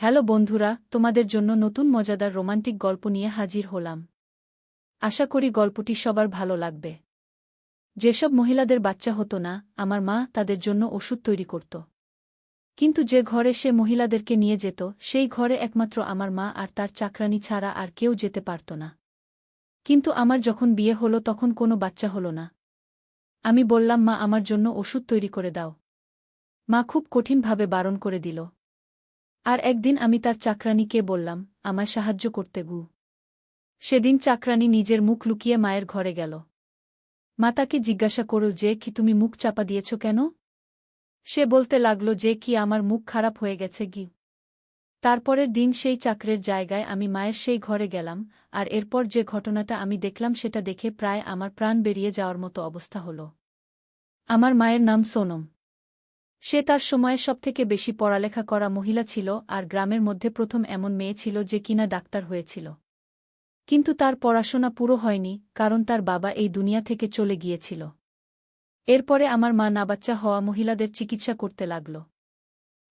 Hello বন্ধুরা, তোমাদের জন্য নতুন মজাদার রোমান্টিক গল্প নিয়ে হাজির হলাম। আশা করি গল্পটি সবার ভালো লাগবে। যেসব মহিলাদের বাচ্চা হতো না, আমার মা তাদের জন্য ওষুধ তৈরি করত। কিন্তু যে ঘরে সে মহিলাদেরকে নিয়ে যেত, সেই ঘরে একমাত্র আমার মা আর তার চাকরানী ছাড়া আর কেউ যেতে পারত না। কিন্তু আমার যখন বিয়ে হলো তখন কোনো বাচ্চা হলো না। আমি বললাম, মা, আমার জন্য ওষুধ তৈরি করে দাও। মা খুব কঠিনভাবে বারণ করে দিল। আর একদিন আমি তার চাকরানীকে বললাম, আমায় সাহায্য করতে গু। সেদিন চাকরানী নিজের মুখ লুকিয়ে মায়ের ঘরে গেল। মা তাকে জিজ্ঞাসা করল যে, কি তুমি মুখ চাপা দিয়েছ কেন? সে বলতে লাগল যে, কি আমার মুখ খারাপ হয়ে গেছে গি। তারপরের দিন সেই চাকরের জায়গায় আমি মায়ের সেই ঘরে গেলাম, আর এরপর যে ঘটনাটা আমি দেখলাম সেটা দেখে প্রায় আমার প্রাণ বেরিয়ে যাওয়ার মতো অবস্থা হল। আমার মায়ের নাম সোনম। সে তার সময়ে সবথেকে বেশি পড়ালেখা করা মহিলা ছিল আর গ্রামের মধ্যে প্রথম এমন মেয়ে ছিল যে কিনা ডাক্তার হয়েছিল। কিন্তু তার পড়াশোনা পুরো হয়নি, কারণ তার বাবা এই দুনিয়া থেকে চলে গিয়েছিল। এরপরে আমার মা নাবাচ্চা হওয়া মহিলাদের চিকিৎসা করতে লাগল।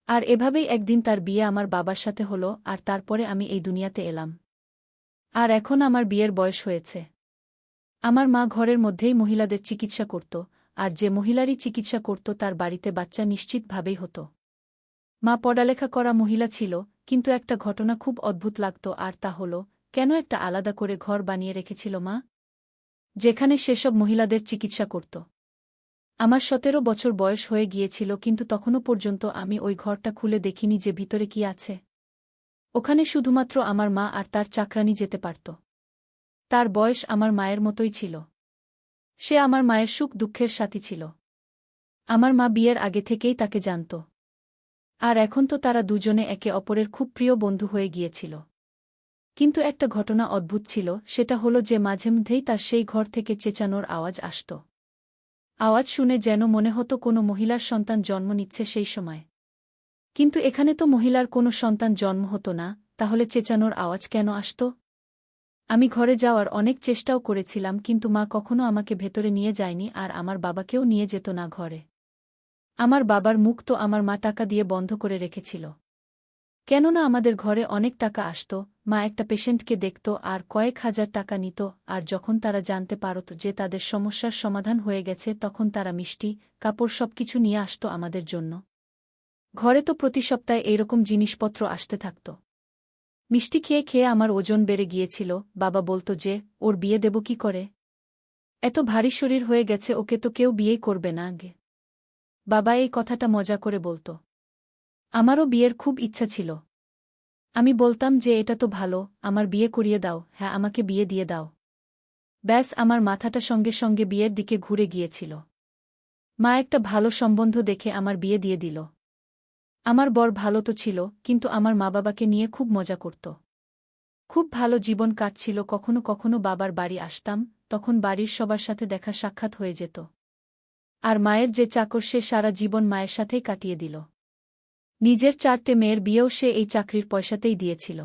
আর এভাবেই একদিন তার বিয়ে আমার বাবার সাথে হলো, আর তারপরে আমি এই দুনিয়াতে এলাম। আর এখন আমার বিয়ের বয়স হয়েছে। আমার মা ঘরের মধ্যেই মহিলাদের চিকিৎসা করত, আর যে মহিলারই চিকিৎসা করত তার বাড়িতে বাচ্চা নিশ্চিতভাবেই হতো। মা পড়ালেখা করা মহিলা ছিল, কিন্তু একটা ঘটনা খুব অদ্ভুত লাগত, আর তা হল, কেন একটা আলাদা করে ঘর বানিয়ে রেখেছিল মা, যেখানে সেসব মহিলাদের চিকিৎসা করত। আমার ১৭ বছর বয়স হয়ে গিয়েছিল, কিন্তু তখনও পর্যন্ত আমি ওই ঘরটা খুলে দেখিনি যে ভিতরে কি আছে। ওখানে শুধুমাত্র আমার মা আর তার চাকরানী যেতে পারত। তার বয়স আমার মায়ের মতোই ছিল। সে আমার মায়ের সুখ দুঃখের সাথী ছিল। আমার মা বিয়ের আগে থেকেই তাকে জানত। আর এখন তো তারা দুজনে একে অপরের খুব প্রিয় বন্ধু হয়ে গিয়েছিল। কিন্তু একটা ঘটনা অদ্ভুত ছিল, সেটা হলো যে মাঝেমধ্যেই তার সেই ঘর থেকে চেঁচানোর আওয়াজ আসত। আওয়াজ শুনে যেন মনে হতো কোনো মহিলার সন্তান জন্ম নিচ্ছে সেই সময়। কিন্তু এখানে তো মহিলার কোনো সন্তান জন্ম হতো না, তাহলে চেঁচানোর আওয়াজ কেন আসত? আমি ঘরে যাওয়ার অনেক চেষ্টাও করেছিলাম, কিন্তু মা কখনো আমাকে ভেতরে নিয়ে যায়নি আর আমার বাবাকেও নিয়ে যেত না ঘরে। আমার বাবার মুখ তো আমার মা টাকা দিয়ে বন্ধ করে রেখেছিল। কেননা আমাদের ঘরে অনেক টাকা আসত, মা একটা পেশেন্টকে দেখত আর কয়েক হাজার টাকা নিত, আর যখন তারা জানতে পারত যে তাদের সমস্যার সমাধান হয়ে গেছে তখন তারা মিষ্টি, কাপড় সবকিছু নিয়ে আসত আমাদের জন্য। ঘরে তো প্রতি সপ্তাহে এইরকম জিনিসপত্র আসতে থাকত। মিষ্টি খেয়ে খেয়ে আমার ওজন বেড়ে গিয়েছিল। বাবা বলত যে, ওর বিয়ে দেব কি করে? এত ভারী শরীর হয়ে গেছে, ওকে তো কেউ বিয়েই করবে না আগে। বাবা এই কথাটা মজা করে বলত। আমারও বিয়ের খুব ইচ্ছা ছিল। আমি বলতাম যে, এটা তো ভালো, আমার বিয়ে করিয়ে দাও, হ্যাঁ আমাকে বিয়ে দিয়ে দাও। ব্যাস, আমার মাথাটা সঙ্গে সঙ্গে বিয়ের দিকে ঘুরে গিয়েছিল। মা একটা ভালো সম্বন্ধ দেখে আমার বিয়ে দিয়ে দিল। আমার বর ভালো তো ছিল, কিন্তু আমার মা বাবাকে নিয়ে খুব মজা করত। খুব ভালো জীবন কাটছিল। কখনো কখনো বাবার বাড়ি আসতাম, তখন বাড়ির সবার সাথে দেখা সাক্ষাৎ হয়ে যেত। আর মায়ের যে চাকর, সে সারা জীবন মায়ের সাথেই কাটিয়ে দিল। নিজের ৪টে মেয়ের বিয়েও সে এই চাকরির পয়সাতেই দিয়েছিল।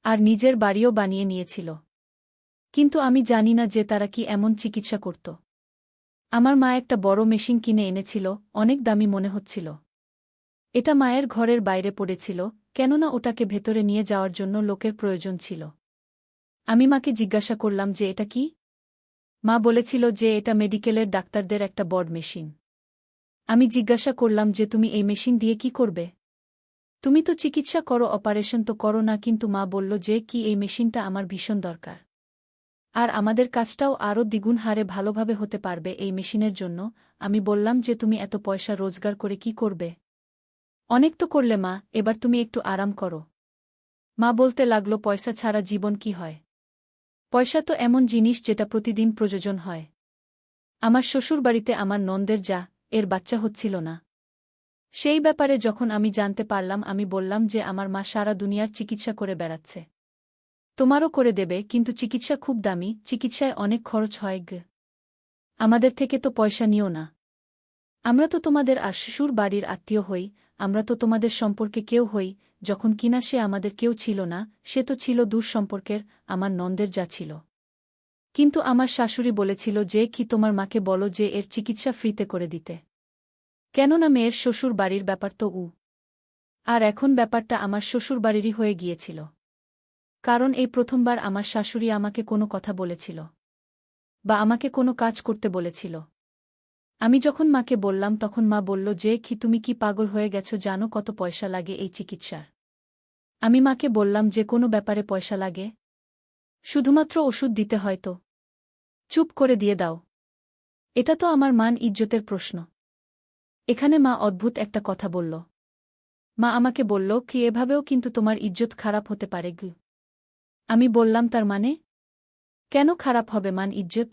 আর নিজের বাড়িও বানিয়ে নিয়েছিল। কিন্তু আমি জানি না যে তারা কি এমন চিকিৎসা করত। আমার মা একটা বড় মেশিন কিনে এনেছিল, অনেক দামি মনে হচ্ছিল। এটা মায়ের ঘরের বাইরে পড়েছিল, কেননা ওটাকে ভেতরে নিয়ে যাওয়ার জন্য লোকের প্রয়োজন ছিল। আমি মাকে জিজ্ঞাসা করলাম যে এটা কি? মা বলেছিল যে এটা মেডিকেলের ডাক্তারদের একটা বড় মেশিন। আমি জিজ্ঞাসা করলাম যে, তুমি এই মেশিন দিয়ে কি করবে? তুমি তো চিকিৎসা করো, অপারেশন তো করো না। কিন্তু মা বলল যে, কি এই মেশিনটা আমার ভীষণ দরকার। আর আমাদের কাজটাও আরও দ্বিগুণ হারে ভালোভাবে হতে পারবে এই মেশিনের জন্য। আমি বললাম যে, তুমি এত পয়সা রোজগার করে কি করবে? অনেক তো করলে মা, এবার তুমি একটু আরাম করো। মা বলতে লাগল, পয়সা ছাড়া জীবন কি হয়? পয়সা তো এমন জিনিস যেটা প্রতিদিন প্রয়োজন হয়। আমার শ্বশুরবাড়িতে আমার নন্দের এর বাচ্চা হচ্ছিল না। সেই ব্যাপারে যখন আমি জানতে পারলাম, আমি বললাম যে, আমার মা সারা দুনিয়ার চিকিৎসা করে বেড়াচ্ছে। তোমারও করে দেবে, কিন্তু চিকিৎসা খুব দামি, চিকিৎসায় অনেক খরচ হয় গে। আমাদের থেকে তো পয়সা নিও না। আমরা তো তোমাদের আর শ্বশুর বাড়ির আত্মীয় হই, আমরা তো তোমাদের সম্পর্কে কেউ হই। যখন কিনা সে আমাদের কেউ ছিল না, সে তো ছিল দূর সম্পর্কের, আমার নন্দের ছিল। কিন্তু আমার শাশুড়ি বলেছিল যে, কি তোমার মাকে বলো যে এর চিকিৎসা ফ্রিতে করে দিতে। কেননা মেয়ের শ্বশুর বাড়ির ব্যাপার তো আর এখন ব্যাপারটা আমার শ্বশুরবাড়িরই হয়ে গিয়েছিল। কারণ এই প্রথমবার আমার শাশুড়ি আমাকে কোনো কথা বলেছিল বা আমাকে কোনো কাজ করতে বলেছিল। আমি যখন মাকে বললাম তখন মা বলল যে তুমি কি পাগল হয়ে গেছো, জানো কত পয়সা লাগে এই চিকিৎসার? আমি মাকে বললাম যে কোনো ব্যাপারে পয়সা লাগে? শুধুমাত্র ওষুধ দিতে হয় তো? চুপ করে দিয়ে দাও। এটা তো আমার মান ইজ্জতের প্রশ্ন। এখানে মা অদ্ভুত একটা কথা বলল। মা আমাকে বলল কি এভাবেও কিন্তু তোমার ইজ্জত খারাপ হতে পারে গু। আমি বললাম তার মানে? কেন খারাপ হবে মান ইজ্জত?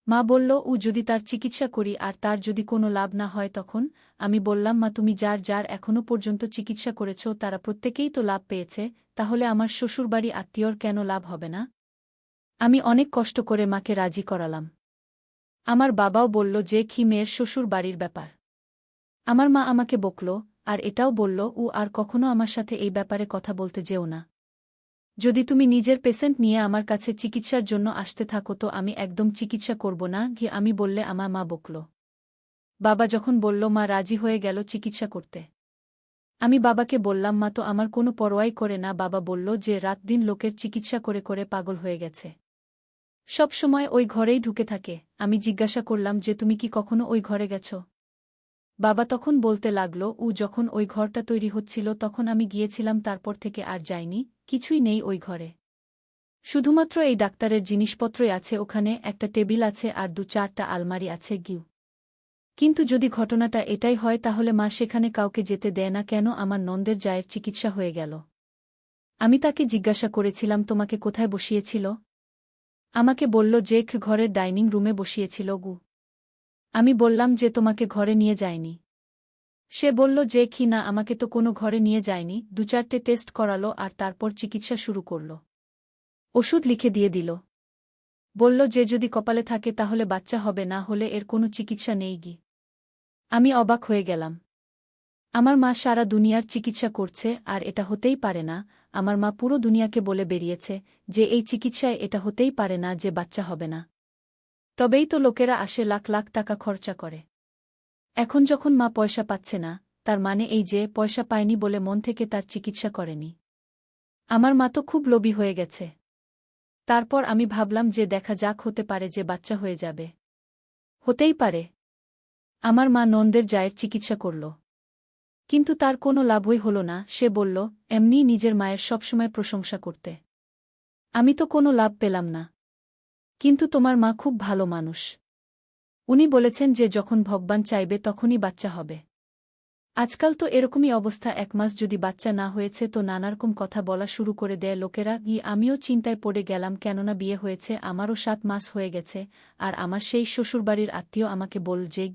মা বলল যদি তার চিকিৎসা করি আর তার যদি কোনো লাভ না হয় তখন? আমি বললাম মা তুমি যার যার এখনও পর্যন্ত চিকিৎসা করেছ তারা প্রত্যেকেই তো লাভ পেয়েছে, তাহলে আমার শ্বশুরবাড়ি আত্মীয়র কেন লাভ হবে না? আমি অনেক কষ্ট করে মাকে রাজি করালাম। আমার বাবাও বলল যে মেয়ের শ্বশুর বাড়ির ব্যাপার। আমার মা আমাকে বকল আর এটাও বলল আর কখনো আমার সাথে এই ব্যাপারে কথা বলতে যেও না। যদি তুমি নিজের পেশেন্ট নিয়ে আমার কাছে চিকিৎসার জন্য আসতে থাকো তো আমি একদম চিকিৎসা করব না আমি বললে আমার মা বকল। বাবা যখন বলল মা রাজি হয়ে গেল চিকিৎসা করতে। আমি বাবাকে বললাম মা তো আমার কোনো পরোয়াই করে না। বাবা বলল যে রাত দিন লোকের চিকিৎসা করে করে পাগল হয়ে গেছে, সব সময় ওই ঘরেই ঢুকে থাকে। আমি জিজ্ঞাসা করলাম যে তুমি কি কখনো ওই ঘরে গেছ? বাবা তখন বলতে লাগল যখন ওই ঘরটা তৈরি হচ্ছিল তখন আমি গিয়েছিলাম, তারপর থেকে আর যাইনি, কিছুই নেই ওই ঘরে। শুধুমাত্র এই ডাক্তারের জিনিসপত্রই আছে ওখানে, একটা টেবিল আছে আর 2-4টা আলমারি আছে গিউ। কিন্তু যদি ঘটনাটা এটাই হয় তাহলে মা সেখানে কাউকে যেতে দেয় না কেন? আমার নন্দের জায়ের চিকিৎসা হয়ে গেল। আমি তাকে জিজ্ঞাসা করেছিলাম তোমাকে কোথায় বসিয়েছিল? আমাকে বলল যে ঘরের ডাইনিং রুমে বসিয়েছিল গু। আমি বললাম যে তোমাকে ঘরে নিয়ে যায়নি। সে বলল যে না আমাকে তো কোনো ঘরে নিয়ে যায়নি, 2-4টে টেস্ট করালো আর তারপর চিকিৎসা শুরু করল। ওষুধ লিখে দিয়ে দিল। বলল যে যদি কপালে থাকে তাহলে বাচ্চা হবে, না হলে এর কোনো চিকিৎসা নেই গি। আমি অবাক হয়ে গেলাম। আমার মা সারা দুনিয়ার চিকিৎসা করছে আর এটা হতেই পারে না। আমার মা পুরো দুনিয়াকে বলে বেরিয়েছে যে এই চিকিৎসায় এটা হতেই পারে না যে বাচ্চা হবে না। তবেই তো লোকেরা আসে লাখ লাখ টাকা খরচা করে। এখন যখন মা পয়সা পাচ্ছে না, তার মানে এই যে পয়সা পায়নি বলে মন থেকে তার চিকিৎসা করেনি। আমার মা তো খুব লোভী হয়ে গেছে। তারপর আমি ভাবলাম যে দেখা যাক, হতে পারে যে বাচ্চা হয়ে যাবে। হতেই পারে। আমার মা নন্দের জায়ের চিকিৎসা করল, কিন্তু তার কোনো লাভই হল না। সে বলল এমনিই নিজের মায়ের সবসময় প্রশংসা করতে। আমি তো কোনো লাভ পেলাম না। কিন্তু তোমার মা খুব ভালো মানুষ। উনি বলেছেন যে যখন ভগবান চাইবে তখনই বাচ্চা হবে। আজকাল তো এরকমই অবস্থা, 1 মাস যদি বাচ্চা না হয়েছে তো নানারকম কথা বলা শুরু করে দেয় লোকেরা। আমিও চিন্তায় পড়ে গেলাম, কেননা বিয়ে হয়েছে আমারও 7 মাস হয়ে গেছে। আর আমার সেই শ্বশুরবাড়ির আত্মীয় আমাকে বল যে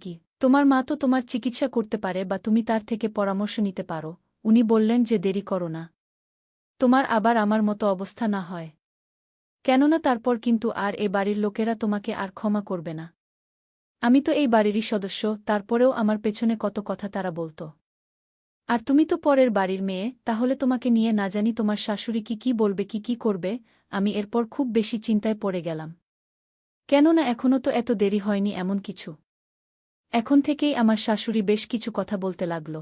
তোমার মা তো তোমার চিকিৎসা করতে পারে বা তুমি তার থেকে পরামর্শ নিতে পারো। উনি বললেন যে দেরি করো না, তোমার আবার আমার মতো অবস্থা না হয়। কেননা তারপর কিন্তু আর এ বাড়ির লোকেরা তোমাকে আর ক্ষমা করবে না। আমি তো এই বাড়িরই সদস্য, তারপরেও আমার পেছনে কত কথা তারা বলত। আর তুমি তো পরের বাড়ির মেয়ে, তাহলে তোমাকে নিয়ে না জানি তোমার শাশুড়ি কি বলবে, কি করবে। আমি এরপর খুব বেশি চিন্তায় পড়ে গেলাম। কেননা এখনও তো এত দেরি হয়নি এমন কিছু। এখন থেকেই আমার শাশুড়ি বেশ কিছু কথা বলতে লাগল।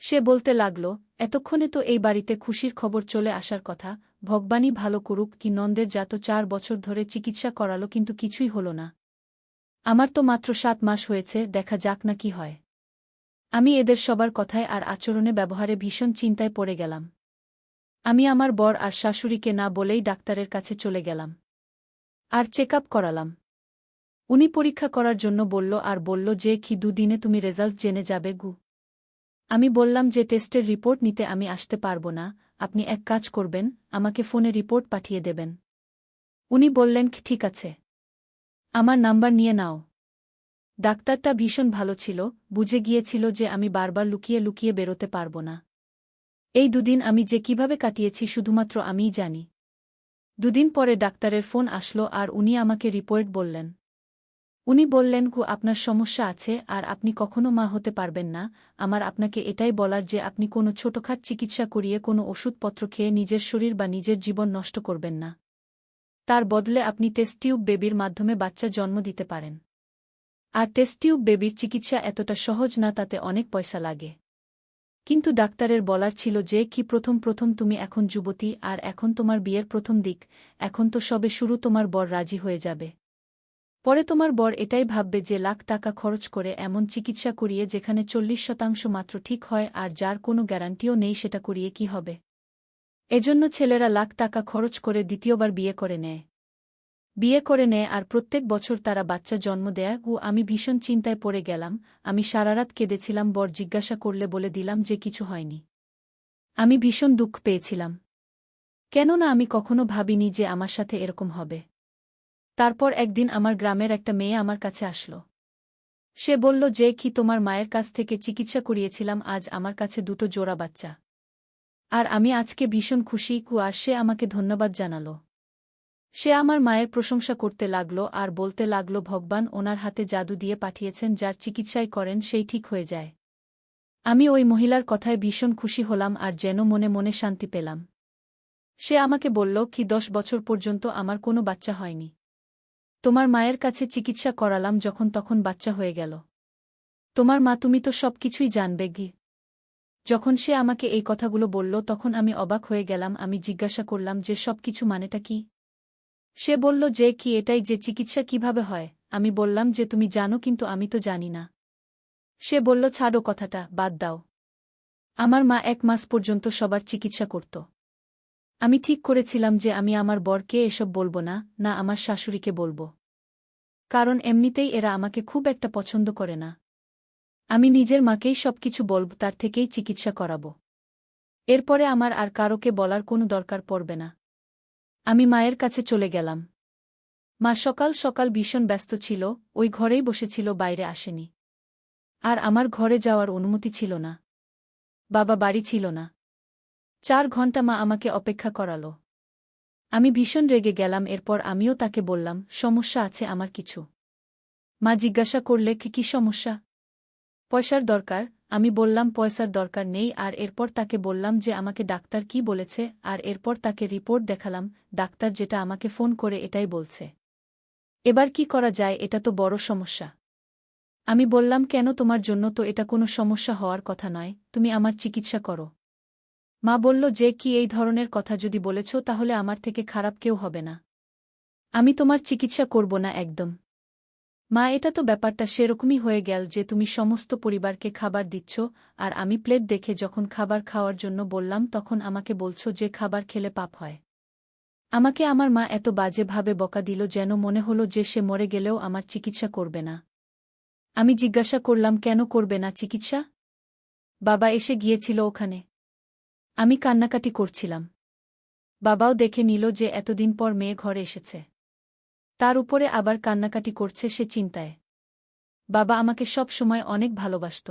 সে বলতে লাগল এতক্ষণে তো এই বাড়িতে খুশির খবর চলে আসার কথা, ভগবানই ভালো করুক। নন্দের যা তো 4 বছর ধরে চিকিৎসা করালো কিন্তু কিছুই হল না। আমার তো মাত্র 7 মাস হয়েছে, দেখা যাক না কি হয়। আমি এদের সবার কথায় আর আচরণে ব্যবহারে ভীষণ চিন্তায় পড়ে গেলাম। আমি আমার বর আর শাশুড়িকে না বলেই ডাক্তারের কাছে চলে গেলাম আর চেকআপ করালাম। উনি পরীক্ষা করার জন্য বলল আর বলল যে 2 দিনে তুমি রেজাল্ট জেনে যাবে গু। আমি বললাম যে টেস্টের রিপোর্ট নিতে আমি আসতে পারব না, আপনি এক কাজ করবেন, আমাকে ফোনে রিপোর্ট পাঠিয়ে দেবেন। উনি বললেন ঠিক আছে, আমার নাম্বার নিয়ে নাও। ডাক্তারটা ভীষণ ভালো ছিল, বুঝে গিয়েছিল যে আমি বারবার লুকিয়ে লুকিয়ে বেরোতে পারব না। এই 2 দিন আমি যে কিভাবে কাটিয়েছি শুধুমাত্র আমিই জানি। 2 দিন পরে ডাক্তারের ফোন আসলো আর উনি আমাকে রিপোর্ট বললেন। উনি বললেন আপনার সমস্যা আছে আর আপনি কখনো মা হতে পারবেন না। আমার আপনাকে এটাই বলার যে আপনি কোনো ছোটখাট চিকিৎসা করিয়ে কোনো ওষুধপত্র খেয়ে নিজের শরীর বা নিজের জীবন নষ্ট করবেন না। তার বদলে আপনি টেস্ট টিউব বেবির মাধ্যমে বাচ্চা জন্ম দিতে পারেন। আর টেস্ট টিউব বেবির চিকিৎসা এতটা সহজ না, তাতে অনেক পয়সা লাগে। কিন্তু ডাক্তারের বলার ছিল যে কি প্রথম প্রথম তুমি এখন যুবতী আর এখন তোমার বিয়ের প্রথম দিক, এখন তো সবে শুরু, তোমার বর রাজি হয়ে যাবে। পরে তোমার বর এটাই ভাববে যে লাখ টাকা খরচ করে এমন চিকিৎসা করিয়ে যেখানে 40% মাত্র ঠিক হয় আর যার কোনো গ্যারান্টিও নেই সেটা করিয়ে কি হবে। এজন্য ছেলেরা লাখ টাকা খরচ করে দ্বিতীয়বার বিয়ে করে নেয় আর প্রত্যেক বছর তারা বাচ্চা জন্ম দেয়। আমি ভীষণ চিন্তায় পড়ে গেলাম, আমি সারারাত কেঁদেছিলাম। বর জিজ্ঞাসা করলে বলে দিলাম যে কিছু হয়নি। আমি ভীষণ দুঃখ পেয়েছিলাম, কেননা আমি কখনো ভাবিনি যে আমার সাথে এরকম হবে। তারপর একদিন আমার গ্রামের একটা মেয়ে আমার কাছে আসলো। সে বলল যে কি তোমার মায়ের কাছ থেকে চিকিৎসা করিয়েছিলাম, আজ আমার কাছে দুটো জোড়া বাচ্চা। আর আমি আজকে ভীষণ খুশি। আর সে আমাকে ধন্যবাদ জানালো। সে আমার মায়ের প্রশংসা করতে লাগল আর বলতে লাগল ভগবান ওনার হাতে জাদু দিয়ে পাঠিয়েছেন, যার চিকিৎসাই করেন সেই ঠিক হয়ে যায়। আমি ওই মহিলার কথায় ভীষণ খুশি হলাম আর যেন মনে মনে শান্তি পেলাম। সে আমাকে বলল কি 10 বছর পর্যন্ত আমার কোনো বাচ্চা হয়নি। তোমার মায়ের কাছে চিকিৎসা করালাম, যখন তখন বাচ্চা হয়ে গেল। তোমার মা, তুমি তো সব কিছুই জানবে গি। যখন সে আমাকে এই কথাগুলো বলল তখন আমি অবাক হয়ে গেলাম। আমি জিজ্ঞাসা করলাম যে সব কিছু মানেটা কি। সে বলল যে কি এটাই যে চিকিৎসা কিভাবে হয়। আমি বললাম যে তুমি জানো কিন্তু আমি তো জানি না। সে বলল ছাড়ো কথাটা, বাদ দাও। আমার মা 1 মাস পর্যন্ত সবার চিকিৎসা করত। আমি ঠিক করেছিলাম যে আমি আমার বরকে এসব বলবো না, না আমার শাশুড়িকে বলবো। কারণ এমনিতেই এরা আমাকে খুব একটা পছন্দ করে না। আমি নিজের মাকেই সবকিছু বলব, তার থেকেই চিকিৎসা করাবো। এরপরে আমার আর কারোকে বলার কোনো দরকার পড়বে না। আমি মায়ের কাছে চলে গেলাম। মা সকাল সকাল ভীষণ ব্যস্ত ছিল, ওই ঘরেই বসেছিল, বাইরে আসেনি। আর আমার ঘরে যাওয়ার অনুমতি ছিল না। বাবা বাড়ি ছিল না। 4 ঘণ্টা মা আমাকে অপেক্ষা করালো। আমি ভীষণ রেগে গেলাম। এরপর আমিও তাকে বললাম সমস্যা আছে আমার কিছু। মা জিজ্ঞাসা করলে কি সমস্যা। পয়সার দরকার। আমি বললাম পয়সার দরকার নেই। আর এরপর তাকে বললাম যে আমাকে ডাক্তার কি বলেছে, আর এরপর তাকে রিপোর্ট দেখালাম। ডাক্তার যেটা আমাকে ফোন করে এটাই বলছে। এবার কি করা যায়, এটা তো বড় সমস্যা। আমি বললাম কেন, তোমার জন্য তো এটা কোনো সমস্যা হওয়ার কথা নয়, তুমি আমার চিকিৎসা করো। মা বলল যে কি এই ধরনের কথা যদি বলেছ তাহলে আমার থেকে খারাপ কেউ হবে না। আমি তোমার চিকিৎসা করব না একদম। মা, এটা তো ব্যাপারটা সেরকমই হয়ে গেল যে তুমি সমস্ত পরিবারকে খাবার দিচ্ছ, আর আমি প্লেট দেখে যখন খাবার খাওয়ার জন্য বললাম তখন আমাকে বলছো যে খাবার খেলে পাপ হয়। আমাকে আমার মা এত বাজে ভাবে বকা দিল যেন মনে হলো যে সে মরে গেলেও আমার চিকিৎসা করবে না। আমি জিজ্ঞাসা করলাম কেন করবে না চিকিৎসা। বাবা এসে গিয়েছিল ওখানে। আমি কান্নাকাটি করছিলাম। বাবাও দেখে নিল যে এতদিন পর মেয়ে ঘরে এসেছে। তার উপরে আবার কান্নাকাটি করছে, সে চিন্তায়। বাবা আমাকে সব সময় অনেক ভালোবাসত।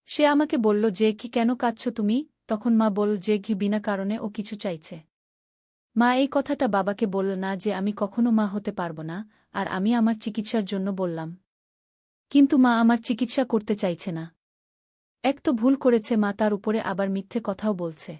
সে আমাকে বলল যে কি কেন কাঁদছ তুমি। তখন মা বলল যে কি বিনা কারণে ও কিছু চাইছে। মা এই কথাটা বাবাকে বলল না যে আমি কখনো মা হতে পারব না, আর আমি আমার চিকিৎসার জন্য বললাম। কিন্তু মা আমার চিকিৎসা করতে চাইছে না। এক তো ভুল করেছে মা, তার উপরে আবার মিথ্যে কথাও বলছে।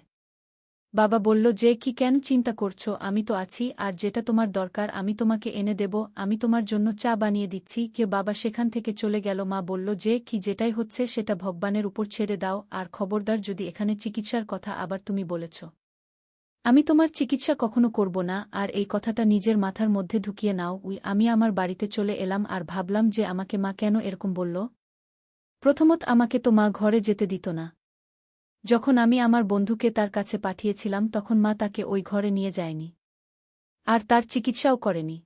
বাবা বলল যে কি কেন চিন্তা করছো, আমি তো আছি, আর যেটা তোমার দরকার আমি তোমাকে এনে দেব, আমি তোমার জন্য চা বানিয়ে দিচ্ছি। বাবা সেখান থেকে চলে গেল। মা বলল যে কি যেটাই হচ্ছে সেটা ভগবানের উপর ছেড়ে দাও, আর খবরদার যদি এখানে চিকিৎসার কথা আবার তুমি বলেছ, আমি তোমার চিকিৎসা কখনো করব না। আর এই কথাটা নিজের মাথার মধ্যে ঢুকিয়ে নাও। আমি আমার বাড়িতে চলে এলাম আর ভাবলাম যে আমাকে মা কেন এরকম বলল। প্রথমত আমাকে তো মা ঘরে যেতে দিত না। যখন আমি আমার বন্ধুকে তার কাছে পাঠিয়েছিলাম তখন মা তাকে ওই ঘরে নিয়ে যায়নি। আর তার চিকিৎসাও করেনি।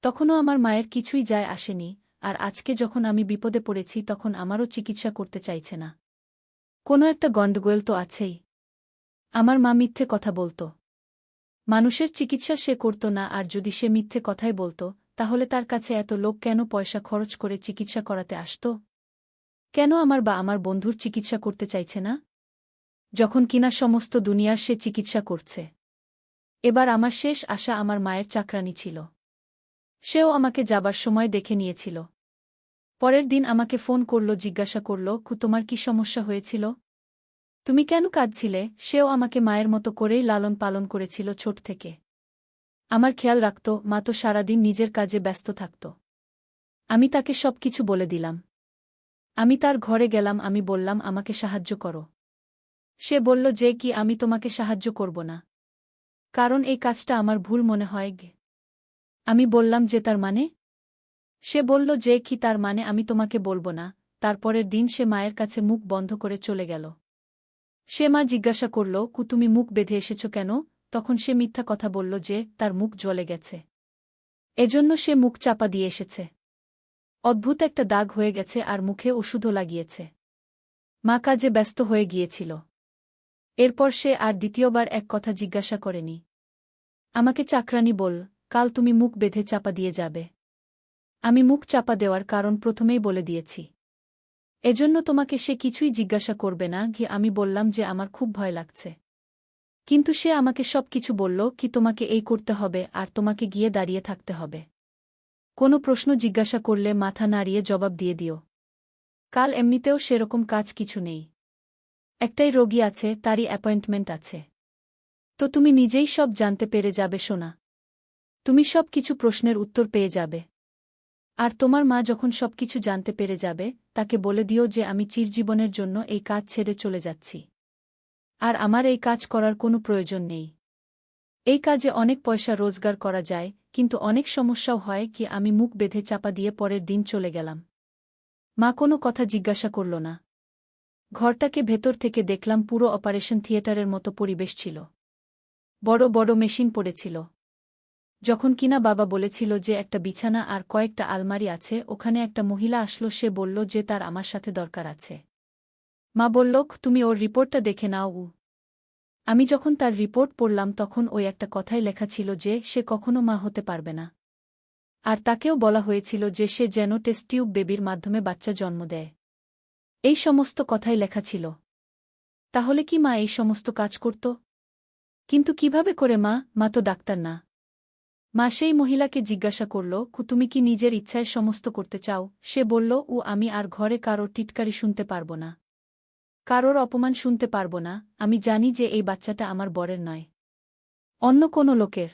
তখনও আমার মায়ের কিছুই যায় আসেনি। আর আজকে যখন আমি বিপদে পড়েছি তখন আমারও চিকিৎসা করতে চাইছে না। কোনো একটা গণ্ডগোল তো আছেই। আমার মা মিথ্যে কথা বলত। মানুষের চিকিৎসা সে করত না, আর যদি সে মিথ্যে কথাই বলত তাহলে তার কাছে এত লোক কেন পয়সা খরচ করে চিকিৎসা করাতে আসত। কেন আমার বা আমার বন্ধুর চিকিৎসা করতে চাইছে না, যখন কিনা সমস্ত দুনিয়ার সে চিকিৎসা করছে। এবার আমার শেষ আশা আমার মায়ের চাকরানি ছিল। সেও আমাকে যাবার সময় দেখে নিয়েছিল। পরের দিন আমাকে ফোন করল, জিজ্ঞাসা করল তোমার কি সমস্যা হয়েছিল, তুমি কেন কাঁদছিলে। সেও আমাকে মায়ের মতো করেই লালন পালন করেছিল ছোট থেকে। আমার খেয়াল রাখত। মা তো সারাদিন নিজের কাজে ব্যস্ত থাকত। আমি তাকে সবকিছু বলে দিলাম। আমি তার ঘরে গেলাম, আমি বললাম আমাকে সাহায্য করো। সে বলল যে কি আমি তোমাকে সাহায্য করব না, কারণ এই কাজটা আমার ভুল মনে হয় গে। আমি বললাম যে তার মানে? সে বলল যে কি তার মানে আমি তোমাকে বলবো না। তারপরের দিন সে মায়ের কাছে মুখ বন্ধ করে চলে গেল। সে মা জিজ্ঞাসা করল, তুমি মুখ বেঁধে এসেছ কেন? তখন সে মিথ্যা কথা বলল যে তার মুখ জ্বলে গেছে, এজন্য সে মুখ চাপা দিয়ে এসেছে। অদ্ভুত একটা দাগ হয়ে গেছে আর মুখে ওষুধও লাগিয়েছে। মা কাজে ব্যস্ত হয়ে গিয়েছিল। এরপর সে আর দ্বিতীয়বার এক কথা জিজ্ঞাসা করেনি। আমাকে চাকরানী বল, কাল তুমি মুখ বেঁধে চাপা দিয়ে যাবে। আমি মুখ চাপা দেওয়ার কারণ প্রথমেই বলে দিয়েছি। এজন্য তোমাকে সে কিছুই জিজ্ঞাসা করবে না। আমি বললাম যে আমার খুব ভয় লাগছে। কিন্তু সে আমাকে সব কিছু বলল কি তোমাকে এই করতে হবে আর তোমাকে গিয়ে দাঁড়িয়ে থাকতে হবে। কোনো প্রশ্ন জিজ্ঞাসা করলে মাথা নাড়িয়ে জবাব দিয়ে দিও। কাল এমনিতেও সেরকম কাজ কিছু নেই। একটাই রোগী আছে, তারই অ্যাপয়েন্টমেন্ট আছে। তো তুমি নিজেই সব জানতে পেরে যাবে সোনা। তুমি সব কিছু প্রশ্নের উত্তর পেয়ে যাবে। আর তোমার মা যখন সবকিছু জানতে পেরে যাবে, তাকে বলে দিও যে আমি চিরজীবনের জন্য এই কাজ ছেড়ে চলে যাচ্ছি। আর আমার এই কাজ করার কোনো প্রয়োজন নেই। এই কাজে অনেক পয়সা রোজগার করা যায়, কিন্তু অনেক সমস্যাও হয় কি আমি মুখ বেঁধে চাপা দিয়ে পরের দিন চলে গেলাম। মা কোনো কথা জিজ্ঞাসা করল না। ঘরটাকে ভেতর থেকে দেখলাম পুরো অপারেশন থিয়েটারের মতো পরিবেশ ছিল। বড় বড় মেশিন পড়েছিল। যখন কিনা বাবা বলেছিল যে একটা বিছানা আর কয়েকটা আলমারি আছে, ওখানে একটা মহিলা আসলো। সে বলল যে তার আমার সাথে দরকার আছে। মা বলল, তুমি ওর রিপোর্টটা দেখে নাও। আমি যখন তার রিপোর্ট পড়লাম তখন ওই একটা কথাই লেখা ছিল যে সে কখনো মা হতে পারবে না। আর তাকেও বলা হয়েছিল যে সে যেন টেস্ট টিউব বেবির মাধ্যমে বাচ্চা জন্ম দেয়। এই সমস্ত কথাই লেখা ছিল। তাহলে কি মা এই সমস্ত কাজ করত? কিন্তু কিভাবে করে মা? মা তো ডাক্তার না। মা সেই মহিলাকে জিজ্ঞাসা করল, তুমি কি নিজের ইচ্ছায় সমস্ত করতে চাও? সে বলল, আমি আর ঘরে কারোর টিটকারি শুনতে পারব না, কারোর অপমান শুনতে পারব না। আমি জানি যে এই বাচ্চাটা আমার বরের নয়, অন্য কোনো লোকের।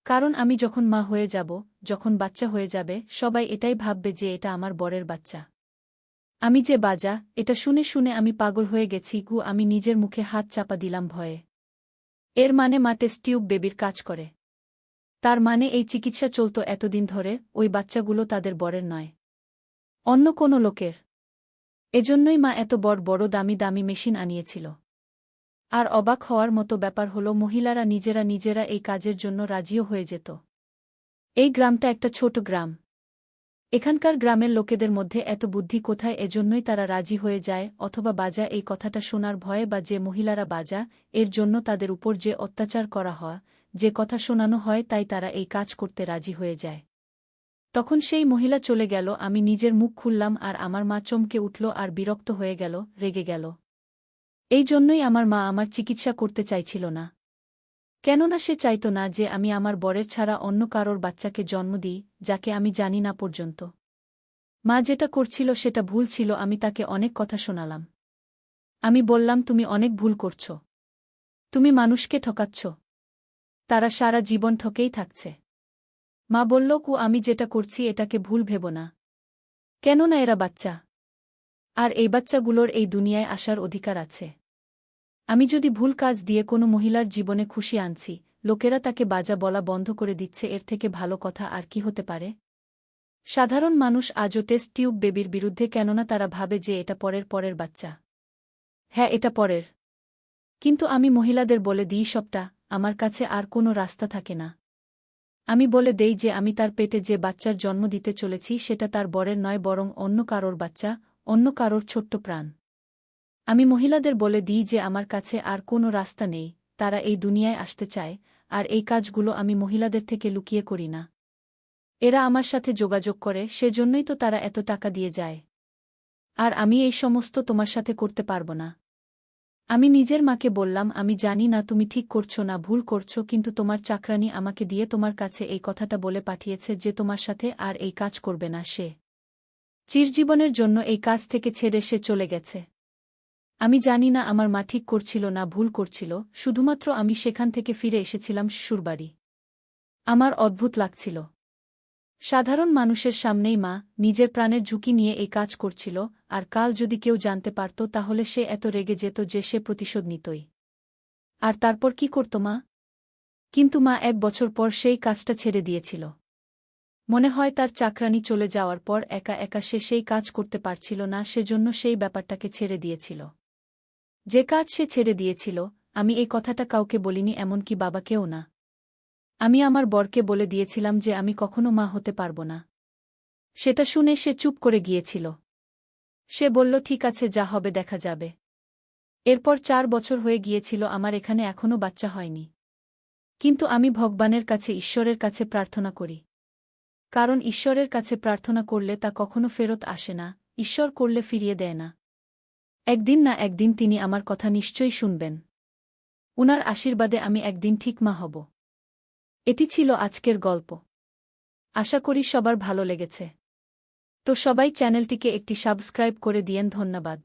কারণ আমি যখন মা হয়ে যাব, যখন বাচ্চা হয়ে যাবে, সবাই এটাই ভাববে যে এটা আমার বরের বাচ্চা। আমি যে বাজা, এটা শুনে শুনে আমি পাগল হয়ে গেছি। আমি নিজের মুখে হাত চাপা দিলাম ভয়ে। এর মানে মা টেস্ট টিউব বেবির কাজ করে। তার মানে এই চিকিৎসা চলত এতদিন ধরে, ওই বাচ্চাগুলো তাদের বরের নয়, অন্য কোনো লোকের। এজন্যই মা এত বড় বড় দামি দামি মেশিন আনিয়েছিল। আর অবাক হওয়ার মতো ব্যাপার হলো, মহিলারা নিজেরা নিজেরা এই কাজের জন্য রাজিও হয়ে যেত। এই গ্রামটা একটা ছোট গ্রাম। এখানকার গ্রামের লোকেদের মধ্যে এত বুদ্ধি কোথায়? এজন্যই তারা রাজি হয়ে যায়। অথবা বাজা এই কথাটা শোনার ভয়ে, বা যে মহিলারা বাজা, এর জন্য তাদের উপর যে অত্যাচার করা হয়, যে কথা শোনানো হয়, তাই তারা এই কাজ করতে রাজি হয়ে যায়। তখন সেই মহিলা চলে গেল। আমি নিজের মুখ খুললাম আর আমার মা চমকে উঠল আর বিরক্ত হয়ে গেল, রেগে গেল। এই জন্যই আমার মা আমার চিকিৎসা করতে চাইছিল না। কেননা সে চাইত না যে আমি আমার বরের ছাড়া অন্য কারোর বাচ্চাকে জন্ম দিই, যাকে আমি জানি না পর্যন্ত। মা যেটা করছিল সেটা ভুল ছিল। আমি তাকে অনেক কথা শোনালাম। আমি বললাম, তুমি অনেক ভুল করছ। তুমি মানুষকে ঠকাচ্ছ। তারা সারা জীবন ঠকেই থাকছে। মা বলল, আমি যেটা করছি এটাকে ভুল ভেব না। কেননা এরা বাচ্চা। আর এই বাচ্চাগুলোর এই দুনিয়ায় আসার অধিকার আছে। আমি যদি ভুল কাজ দিয়ে কোনো মহিলার জীবনে খুশি আনছি, লোকেরা তাকে বাজা বলা বন্ধ করে দিচ্ছে, এর থেকে ভালো কথা আর কি হতে পারে? সাধারণ মানুষ আজও টেস্ট টিউব বেবির বিরুদ্ধে, কেননা তারা ভাবে যে এটা পরের পরের বাচ্চা। হ্যাঁ, এটা পরের। কিন্তু আমি মহিলাদের বলে দিই সবটা, আমার কাছে আর কোনো রাস্তা থাকে না। আমি বলে দেই যে আমি তার পেটে যে বাচ্চার জন্ম দিতে চলেছি সেটা তার বরের নয়, বরং অন্য কারোর বাচ্চা, অন্য কারোর ছোট্ট প্রাণ। আমি মহিলাদের বলে দিই যে আমার কাছে আর কোনো রাস্তা নেই, তারা এই দুনিয়ায় আসতে চায়, আর এই কাজগুলো আমি মহিলাদের থেকে লুকিয়ে করি না। এরা আমার সাথে যোগাযোগ করে, সেজন্যই তো তারা এত টাকা দিয়ে যায়। আর আমি এই সমস্ত তোমার সাথে করতে পারব না। আমি নিজের মাকে বললাম, আমি জানি না তুমি ঠিক করছো না ভুল করছো, কিন্তু তোমার চাকরানী আমাকে দিয়ে তোমার কাছে এই কথাটা বলে পাঠিয়েছে যে তোমার সাথে আর এই কাজ করবে না। সে চিরজীবনের জন্য এই কাজ থেকে ছেড়ে সে চলে গেছে। আমি জানি না আমার মা ঠিক করছিল না ভুল করছিল, শুধুমাত্র আমি সেখান থেকে ফিরে এসেছিলাম শ্বশুরবাড়ি। আমার অদ্ভুত লাগছিল। সাধারণ মানুষের সামনেই মা নিজের প্রাণের ঝুঁকি নিয়ে এই কাজ করছিল, আর কাল যদি কেউ জানতে পারত তাহলে সে এত রেগে যেত যে সে প্রতিশোধ নিতই। আর তারপর কি করত মা? কিন্তু মা 1 বছর পর সেই কাজটা ছেড়ে দিয়েছিল। মনে হয় তার চাকরানি চলে যাওয়ার পর একা একা সে সেই কাজ করতে পারছিল না, সেজন্য সেই ব্যাপারটাকে ছেড়ে দিয়েছিল। যে কাজ সে ছেড়ে দিয়েছিল, আমি এই কথাটা কাউকে বলিনি, এমনকি বাবাকেও না। আমি আমার বরকে বলে দিয়েছিলাম যে আমি কখনো মা হতে পারব না। সেটা শুনে সে চুপ করে গিয়েছিল। সে বলল, ঠিক আছে, যা হবে দেখা যাবে। এরপর 4 বছর হয়ে গিয়েছিল, আমার এখানে এখনো বাচ্চা হয়নি। কিন্তু আমি ভগবানের কাছে, ঈশ্বরের কাছে প্রার্থনা করি। কারণ ঈশ্বরের কাছে প্রার্থনা করলে তা কখনো ফেরত আসে না, ঈশ্বর করলে ফিরিয়ে দেয় না। একদিন না একদিন তিনি আমার কথা নিশ্চয়ই শুনবেন। উনার আশীর্বাদে আমি একদিন ঠিক মা হব। এটি ছিল আজকের গল্প। আশা করি সবার ভালো লেগেছে। তো সবাই চ্যানেলটিকে একটি সাবস্ক্রাইব করে দিয়েন। ধন্যবাদ।